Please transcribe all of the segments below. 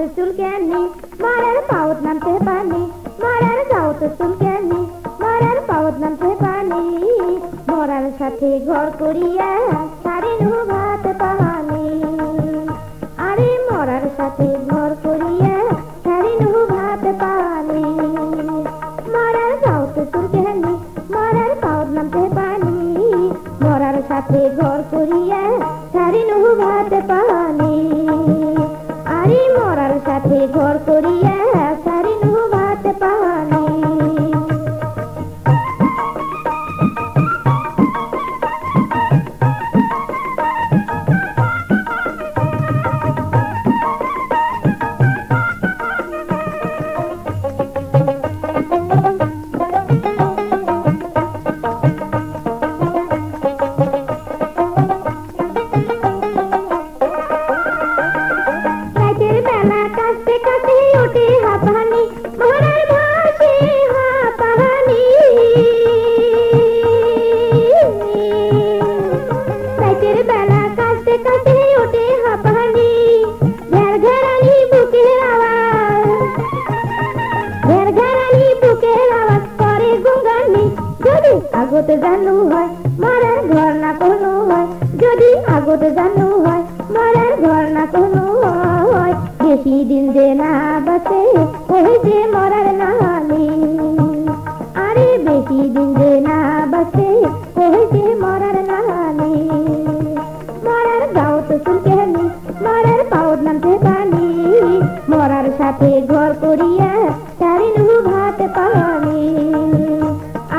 তো চুলকানি মরার পাউত নামতে পানি মরার যাও তো চুলকানি মরার পাউত নামতে পানি মরার সাথে ঘর করিয়া সারে নু ভাত পানি আরে মরার সাথে ঘর করিয়া সারে নু ভাত পানি মরার যাও তো চুলকানি মরার পাউত নামতে পানি মরার সাথে ঘর করিয়া সারে নু ভাত পানি আরে মরার সাথে ঘর করিয়া সারে নু ভাত পানি আগত জানু হয় মরার ঘর না কোনো হয় যদি আগত জানু হয় মরার ঘর না কোনো হয় বেশি দিন যে না বাঁচে ওই যে মরার নালি আরে বেশি দিন যে না বাঁচে ওই যে মরার নালি মরার গাও তো চুলকানি মরার পাউত নামতে পানি মরার সাথে ঘর করিয়া সারে নু ভাত পানি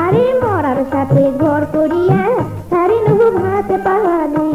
আরে মরার সাথে ঘর করিয়া সারে নু ভাত পানি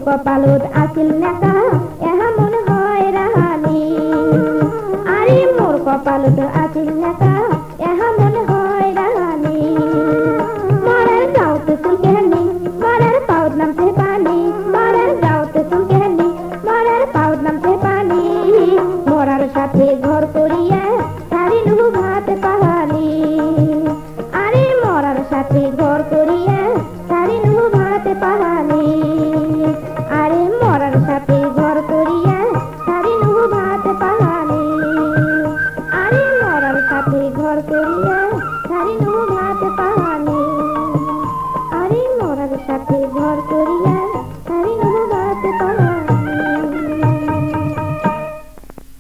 কপালত আছিল নেকা এহা মন হয় রাহানি আরে মোর কপালত আছিল নেকা